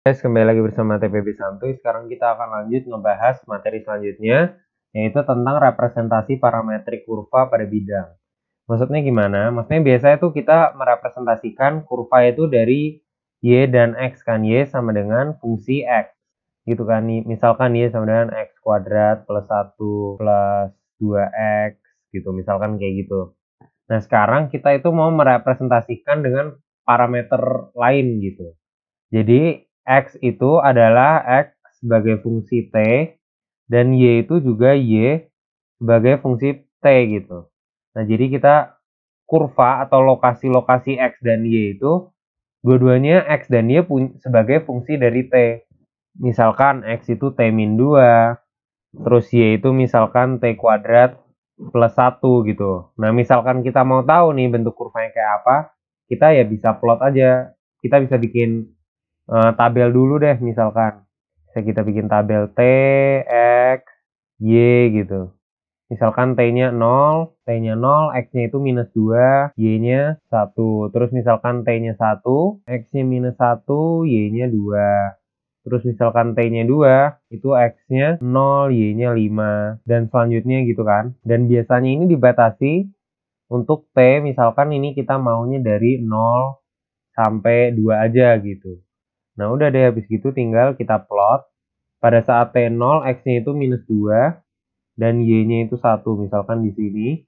Guys, kembali lagi bersama TPB Santuy. Sekarang kita akan lanjut ngebahas materi selanjutnya, yaitu tentang representasi parametrik kurva pada bidang. Maksudnya gimana? Maksudnya biasanya tuh kita merepresentasikan kurva itu dari Y dan X kan. Y sama dengan fungsi X. Gitu kan. Misalkan Y sama dengan X kuadrat plus 1 plus 2X gitu. Misalkan kayak gitu. Nah, sekarang kita itu mau merepresentasikan dengan parameter lain gitu. Jadi X itu adalah X sebagai fungsi T dan Y itu juga Y sebagai fungsi T gitu. Nah, jadi kita kurva atau lokasi-lokasi X dan Y itu dua-duanya X dan Y sebagai fungsi dari T. Misalkan X itu T-2, terus Y itu misalkan T kuadrat plus 1 gitu. Nah, misalkan kita mau tahu nih bentuk kurvanya kayak apa, kita ya bisa plot aja. Kita bisa bikin tabel dulu deh misalkan. Kita bikin tabel T, X, Y gitu. Misalkan T-nya 0, X-nya itu minus 2, Y-nya 1. Terus misalkan T-nya 1, X-nya minus 1, Y-nya 2. Terus misalkan T-nya 2, itu X-nya 0, Y-nya 5. Dan selanjutnya gitu kan. Dan biasanya ini dibatasi untuk T, misalkan ini kita maunya dari 0 sampai 2 aja gitu. Nah udah deh, habis gitu tinggal kita plot. Pada saat T0, X-nya itu minus 2, dan Y-nya itu 1, misalkan di sini.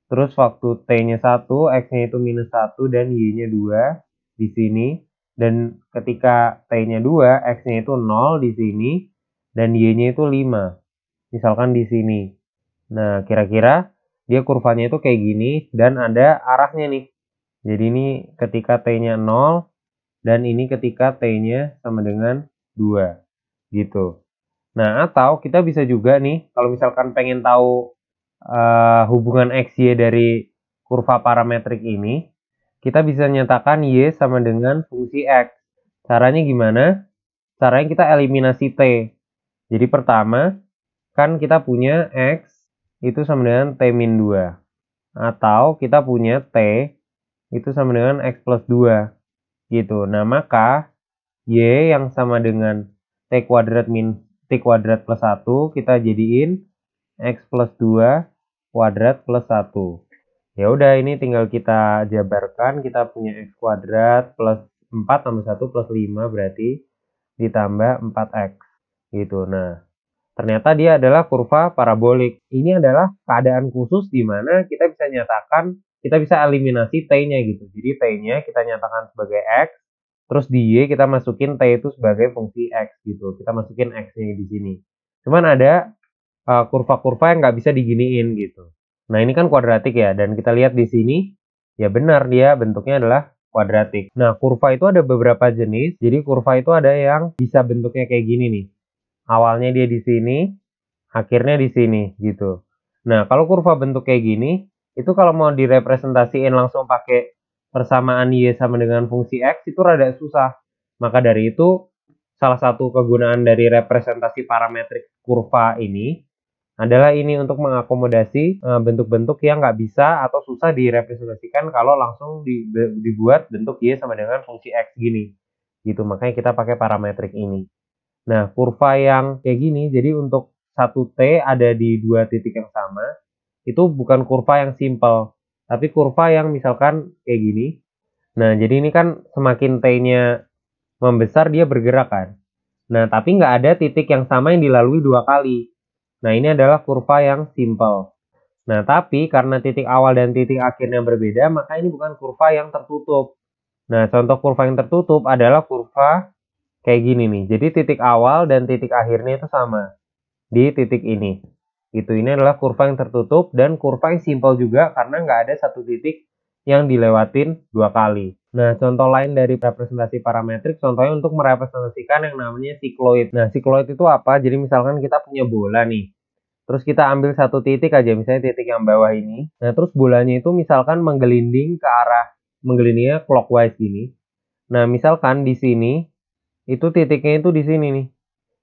Terus waktu T-nya 1, X-nya itu minus 1, dan Y-nya 2 di sini. Dan ketika T-nya 2, X-nya itu 0 di sini, dan Y-nya itu 5, misalkan di sini. Nah, kira-kira dia kurvanya itu kayak gini, dan ada arahnya nih. Jadi ini ketika T-nya 0, dan ini ketika T-nya sama dengan 2, gitu. Nah, atau kita bisa juga nih, kalau misalkan pengen tahu hubungan X-Y dari kurva parametrik ini, kita bisa nyatakan Y sama dengan fungsi X. Caranya gimana? Caranya kita eliminasi T. Jadi pertama, kan kita punya X itu sama dengan T-2. Atau kita punya T itu sama dengan X plus 2. Gitu. Nah, maka Y yang sama dengan T kuadrat plus 1 kita jadiin X plus 2 kuadrat plus 1. Ya udah, ini tinggal kita jabarkan. Kita punya X kuadrat plus 4 tambah 1 plus 5 berarti ditambah 4X. Gitu. Nah, ternyata dia adalah kurva parabolik. Ini adalah keadaan khusus di mana kita bisa nyatakan, kita bisa eliminasi T-nya gitu. Jadi T-nya kita nyatakan sebagai X, terus di Y kita masukin T itu sebagai fungsi X gitu. Kita masukin X-nya di sini. Cuman ada kurva-kurva yang nggak bisa diginiin gitu. Nah, ini kan kuadratik ya, dan kita lihat di sini, ya benar dia bentuknya adalah kuadratik. Nah, kurva itu ada beberapa jenis. Jadi kurva itu ada yang bisa bentuknya kayak gini nih. Awalnya dia di sini, akhirnya di sini gitu. Nah, kalau kurva bentuk kayak gini, itu kalau mau direpresentasiin langsung pakai persamaan Y sama dengan fungsi X itu rada susah. Maka dari itu, salah satu kegunaan dari representasi parametrik kurva ini adalah ini untuk mengakomodasi bentuk-bentuk yang nggak bisa atau susah direpresentasikan kalau langsung dibuat bentuk Y sama dengan fungsi X gini. Gitu, makanya kita pakai parametrik ini. Nah, kurva yang kayak gini, jadi untuk satu T ada di dua titik yang sama, itu bukan kurva yang simple, tapi kurva yang misalkan kayak gini. Nah, jadi ini kan semakin T-nya membesar, dia bergerak kan. Nah, tapi nggak ada titik yang sama yang dilalui dua kali. Nah, ini adalah kurva yang simple. Nah, tapi karena titik awal dan titik akhirnya berbeda, maka ini bukan kurva yang tertutup. Nah, contoh kurva yang tertutup adalah kurva kayak gini nih. Jadi titik awal dan titik akhirnya itu sama di titik ini. Ini adalah kurva yang tertutup dan kurva yang simpel juga karena nggak ada satu titik yang dilewatin dua kali. Nah, contoh lain dari representasi parametrik, contohnya untuk merepresentasikan yang namanya sikloid. Nah, sikloid itu apa? Jadi misalkan kita punya bola nih. Terus kita ambil satu titik aja, misalnya titik yang bawah ini. Nah, terus bolanya itu misalkan menggelindingnya clockwise gini. Nah, misalkan di sini, itu titiknya itu di sini nih.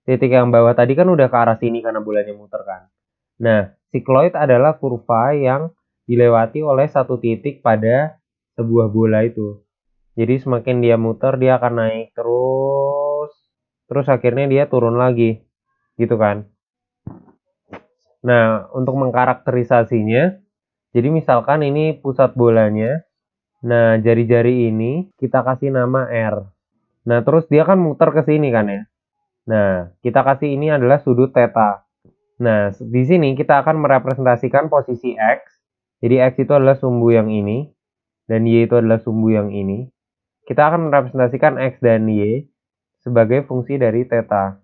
Titik yang bawah tadi kan udah ke arah sini karena bolanya muter kan. Nah, sikloid adalah kurva yang dilewati oleh satu titik pada sebuah bola itu. Jadi semakin dia muter, dia akan naik terus terus akhirnya dia turun lagi, gitu kan. Nah, untuk mengkarakterisasinya, jadi misalkan ini pusat bolanya. Nah, jari-jari ini kita kasih nama R. Nah, terus dia kan muter ke sini kan ya. Nah, kita kasih ini adalah sudut theta. Nah, di sini kita akan merepresentasikan posisi X. Jadi X itu adalah sumbu yang ini, dan Y itu adalah sumbu yang ini. Kita akan merepresentasikan X dan Y sebagai fungsi dari theta.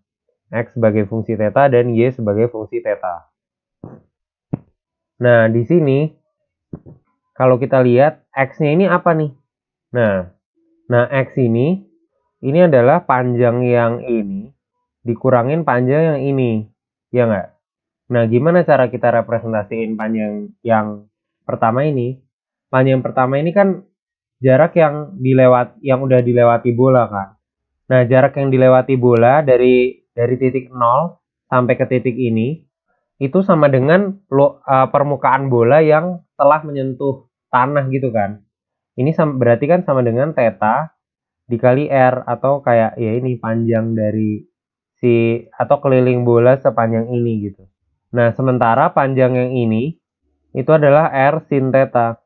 X sebagai fungsi theta dan Y sebagai fungsi theta. Nah, di sini kalau kita lihat X-nya ini apa nih? Nah, X ini adalah panjang yang ini dikurangin panjang yang ini. Ya nggak? Nah, gimana cara kita representasiin panjang yang pertama ini? Panjang pertama ini kan jarak yang udah dilewati bola kan. Nah, jarak yang dilewati bola dari titik 0 sampai ke titik ini itu sama dengan permukaan bola yang telah menyentuh tanah gitu kan. Ini berarti kan sama dengan theta dikali R, atau kayak ya ini panjang dari atau keliling bola sepanjang ini gitu. Nah, sementara panjang yang ini itu adalah R sin theta.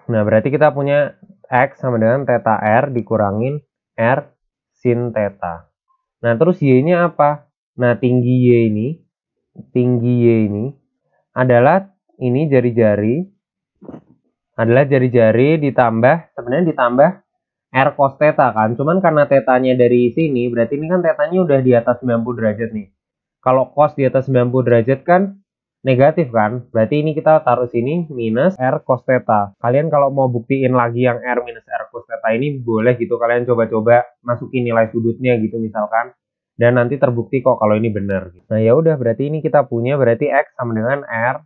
Nah, berarti kita punya X sama dengan theta R dikurangin R sin theta. Nah, terus Y-nya apa? Nah, tinggi Y ini adalah ini jari-jari ditambah R cos theta kan. Cuman karena tetanya dari sini, berarti ini kan tetanya udah di atas 90 derajat nih. Kalau cos di atas 90 derajat kan negatif kan. Berarti ini kita taruh sini minus R cos theta. Kalian kalau mau buktiin lagi yang R minus R cos theta ini boleh gitu. Kalian coba-coba masukin nilai sudutnya gitu misalkan. Dan nanti terbukti kok kalau ini benar. Nah ya udah, berarti ini kita punya berarti X sama dengan R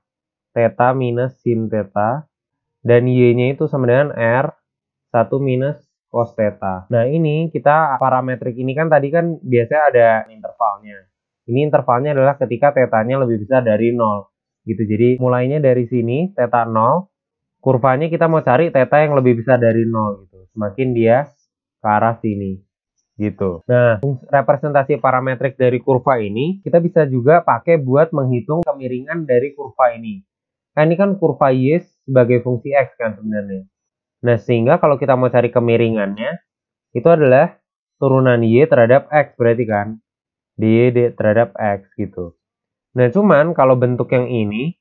theta minus sin theta. Dan Y-nya itu sama dengan R 1 minus cos theta. Nah ini kita parametrik ini kan tadi kan biasanya ada intervalnya. Ini intervalnya adalah ketika tetanya lebih besar dari 0. Gitu. Jadi mulainya dari sini theta 0. Kurvanya kita mau cari theta yang lebih besar dari 0 gitu. Semakin dia ke arah sini. Gitu. Nah, representasi parametrik dari kurva ini kita bisa juga pakai buat menghitung kemiringan dari kurva ini. Nah, ini kan kurva Y sebagai fungsi X kan sebenarnya. Nah, sehingga kalau kita mau cari kemiringannya, itu adalah turunan Y terhadap X berarti kan. Y terhadap X gitu. Nah, cuman kalau bentuk yang ini,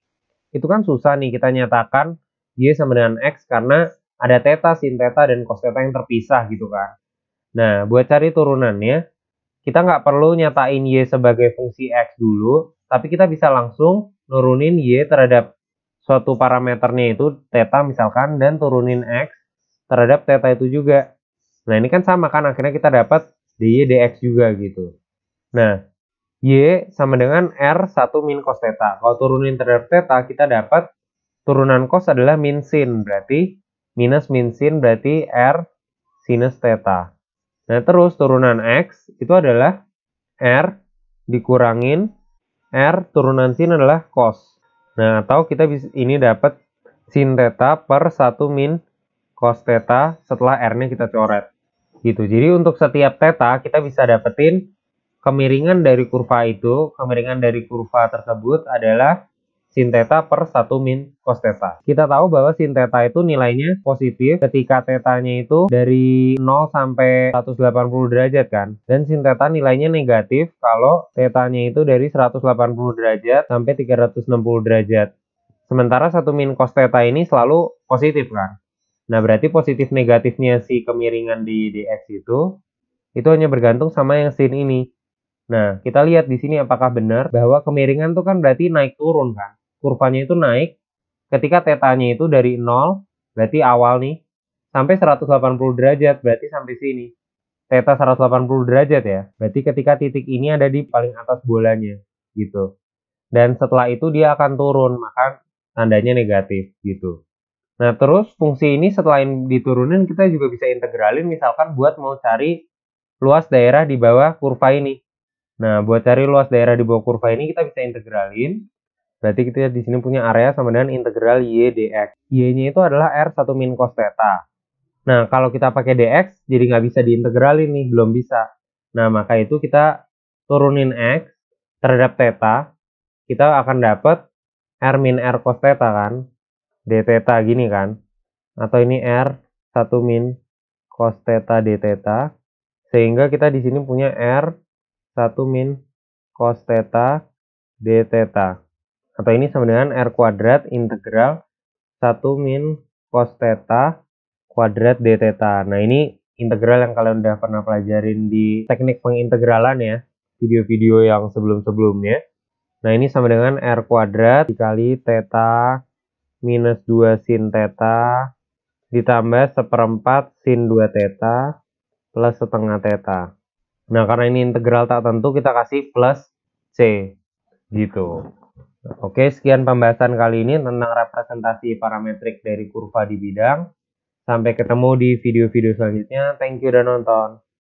itu kan susah nih kita nyatakan Y sama dengan X karena ada theta, sin theta, dan cos theta yang terpisah gitu kan. Nah, buat cari turunannya, kita nggak perlu nyatain Y sebagai fungsi X dulu, tapi kita bisa langsung nurunin Y terhadap suatu parameternya itu theta misalkan, dan turunin X terhadap theta itu juga. Nah ini kan sama kan, akhirnya kita dapat dy dx juga gitu. Nah Y sama dengan R 1 min cos theta. Kalau turunin terhadap theta kita dapat turunan cos adalah min sin, berarti minus min sin berarti R sinus theta. Nah terus turunan X itu adalah R dikurangin R turunan sin adalah cos. Nah, atau kita bisa ini dapat sin theta per 1 min cos theta setelah R-nya kita coret. Gitu. Jadi untuk setiap theta kita bisa dapetin kemiringan dari kurva itu, kemiringan dari kurva tersebut adalah sin theta per 1 min cos theta. Kita tahu bahwa sin theta itu nilainya positif ketika tetanya itu dari 0 sampai 180 derajat kan. Dan sin theta nilainya negatif kalau tetanya itu dari 180 derajat sampai 360 derajat. Sementara 1 min cos theta ini selalu positif kan. Nah, berarti positif negatifnya si kemiringan di dx itu hanya bergantung sama yang sin ini. Nah, kita lihat di sini apakah benar bahwa kemiringan itu kan berarti naik turun kan. Kurvanya itu naik ketika tetanya itu dari 0, berarti awal nih, sampai 180 derajat, berarti sampai sini. Theta 180 derajat ya, berarti ketika titik ini ada di paling atas bolanya, gitu. Dan setelah itu dia akan turun, maka tandanya negatif, gitu. Nah, terus fungsi ini setelah diturunin, kita juga bisa integralin, misalkan buat mau cari luas daerah di bawah kurva ini. Nah, buat cari luas daerah di bawah kurva ini, kita bisa integralin. Berarti kita di sini punya area sama dengan integral y dx. Y-nya itu adalah R 1 min cos theta. Nah, kalau kita pakai dx, jadi nggak bisa diintegralin nih, belum bisa. Nah, maka itu kita turunin X terhadap theta, kita akan dapat R min R cos theta kan, d theta gini kan, atau ini R 1 min cos theta d theta, sehingga kita di sini punya R 1 min cos theta d theta, atau ini sama dengan R kuadrat integral 1 min cos theta kuadrat d theta. Nah, ini integral yang kalian udah pernah pelajarin di teknik pengintegralan ya, video-video yang sebelum-sebelumnya. Nah, ini sama dengan R kuadrat dikali theta minus 2 sin theta ditambah 1/4 sin 2 theta plus setengah theta. Nah, karena ini integral tak tentu, kita kasih plus C gitu. Oke, sekian pembahasan kali ini tentang representasi parametrik dari kurva di bidang. Sampai ketemu di video-video selanjutnya. Thank you udah nonton.